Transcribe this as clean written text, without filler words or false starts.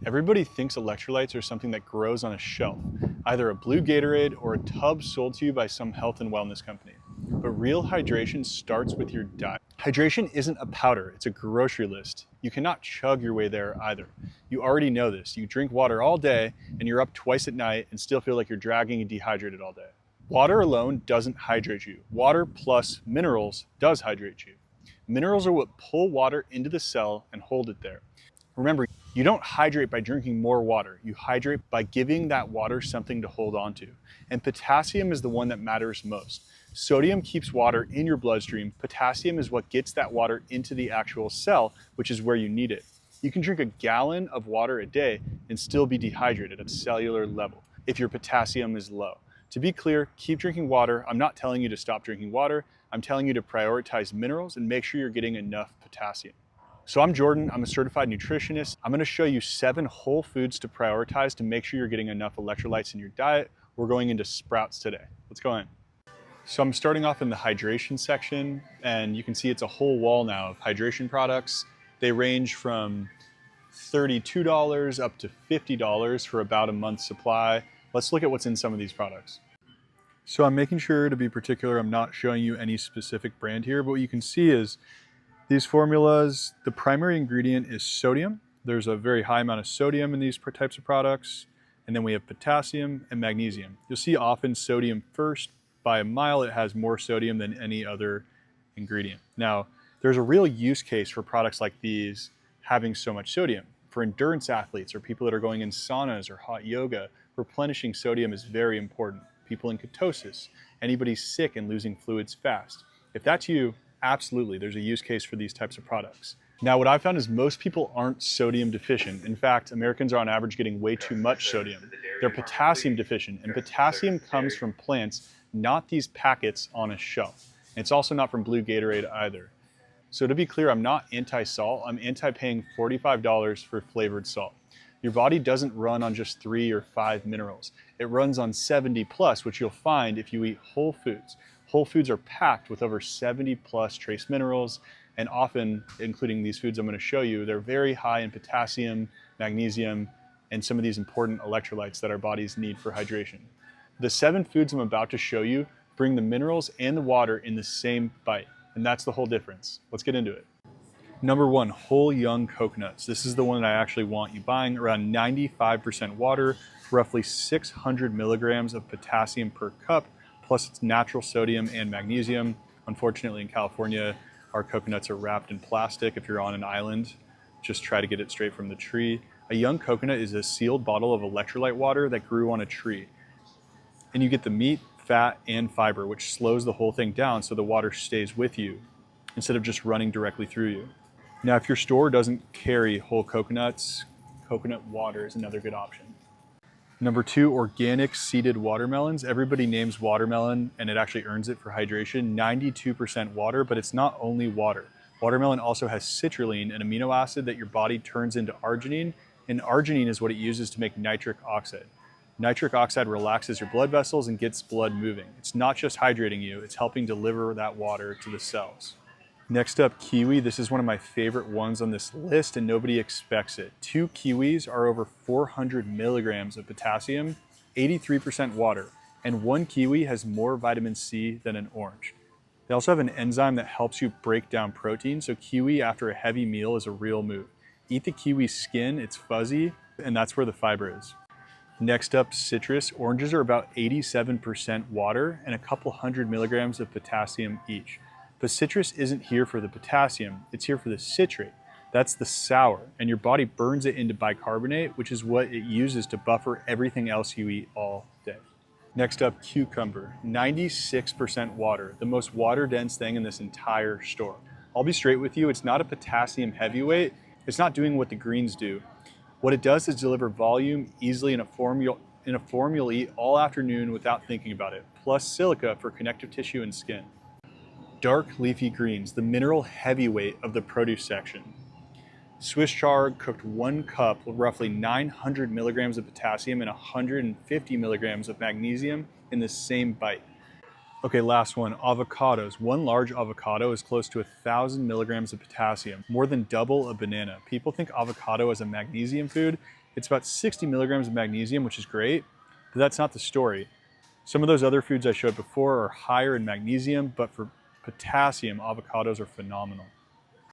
Everybody thinks electrolytes are something that grows on a shelf, either a blue Gatorade or a tub sold to you by some health and wellness company. But real hydration starts with your diet. Hydration isn't a powder, it's a grocery list. You cannot chug your way there either. You already know this. You drink water all day and you're up twice at night and still feel like you're dragging and dehydrated all day. Water alone doesn't hydrate you. Water plus minerals does hydrate you. Minerals are what pull water into the cell and hold it there. Remember, you don't hydrate by drinking more water. You hydrate by giving that water something to hold on to. And potassium is the one that matters most. Sodium keeps water in your bloodstream. Potassium is what gets that water into the actual cell, which is where you need it. You can drink a gallon of water a day and still be dehydrated at a cellular level if your potassium is low. To be clear, keep drinking water. I'm not telling you to stop drinking water. I'm telling you to prioritize minerals and make sure you're getting enough potassium. So I'm Jordan, I'm a certified nutritionist. I'm gonna show you 7 whole foods to prioritize to make sure you're getting enough electrolytes in your diet. We're going into sprouts today. Let's go in. So I'm starting off in the hydration section, and you can see it's a whole wall now of hydration products. They range from $32 up to $50 for about a month's supply. Let's look at what's in some of these products. So I'm making sure to be particular, I'm not showing you any specific brand here, but what you can see is these formulas, the primary ingredient is sodium. There's a very high amount of sodium in these types of products. And then we have potassium and magnesium. You'll see often sodium first. By a mile, it has more sodium than any other ingredient. Now, there's a real use case for products like these having so much sodium. For endurance athletes or people that are going in saunas or hot yoga, replenishing sodium is very important. People in ketosis, anybody sick and losing fluids fast. If that's you, absolutely, there's a use case for these types of products. Now, what I've found is most people aren't sodium deficient. In fact, Americans are on average getting way too much sodium. They're potassium deficient, and potassium comes from plants, not these packets on a shelf. And it's also not from blue Gatorade either. So to be clear, I'm not anti-salt. I'm anti-paying $45 for flavored salt. Your body doesn't run on just 3 or 5 minerals. It runs on 70 plus, which you'll find if you eat whole foods. Whole foods are packed with over 70 plus trace minerals, and often, including these foods I'm going to show you, they're very high in potassium, magnesium, and some of these important electrolytes that our bodies need for hydration. The 7 foods I'm about to show you bring the minerals and the water in the same bite, and that's the whole difference. Let's get into it. Number 1, whole young coconuts. This is the one that I actually want you buying. Around 95% water, roughly 600 milligrams of potassium per cup, plus its natural sodium and magnesium. Unfortunately, in California, our coconuts are wrapped in plastic. If you're on an island, just try to get it straight from the tree. A young coconut is a sealed bottle of electrolyte water that grew on a tree. And you get the meat, fat, and fiber, which slows the whole thing down so the water stays with you instead of just running directly through you. Now, if your store doesn't carry whole coconuts, coconut water is another good option. Number 2, organic seeded watermelons. Everybody names watermelon and it actually earns it for hydration. 92% water, but it's not only water. Watermelon also has citrulline, an amino acid that your body turns into arginine, and arginine is what it uses to make nitric oxide. Nitric oxide relaxes your blood vessels and gets blood moving. It's not just hydrating you, it's helping deliver that water to the cells. Next up, kiwi. This is one of my favorite ones on this list and nobody expects it. 2 kiwis are over 400 milligrams of potassium, 83% water, and 1 kiwi has more vitamin C than an orange. They also have an enzyme that helps you break down protein, so kiwi after a heavy meal is a real move. Eat the kiwi skin, it's fuzzy, and that's where the fiber is. Next up, citrus. Oranges are about 87% water and a couple hundred milligrams of potassium each. But citrus isn't here for the potassium, it's here for the citrate. That's the sour, and your body burns it into bicarbonate, which is what it uses to buffer everything else you eat all day. Next up, cucumber. 96% water, the most water-dense thing in this entire store. I'll be straight with you, it's not a potassium heavyweight. It's not doing what the greens do. What it does is deliver volume easily in a form you'll eat all afternoon without thinking about it, plus silica for connective tissue and skin. Dark leafy greens, the mineral heavyweight of the produce section. Swiss chard cooked 1 cup with roughly 900 milligrams of potassium and 150 milligrams of magnesium in the same bite. Okay, last one, avocados. 1 large avocado is close to 1,000 milligrams of potassium, more than double a banana. People think avocado is a magnesium food. It's about 60 milligrams of magnesium, which is great, but that's not the story. Some of those other foods I showed before are higher in magnesium, but for potassium, avocados are phenomenal.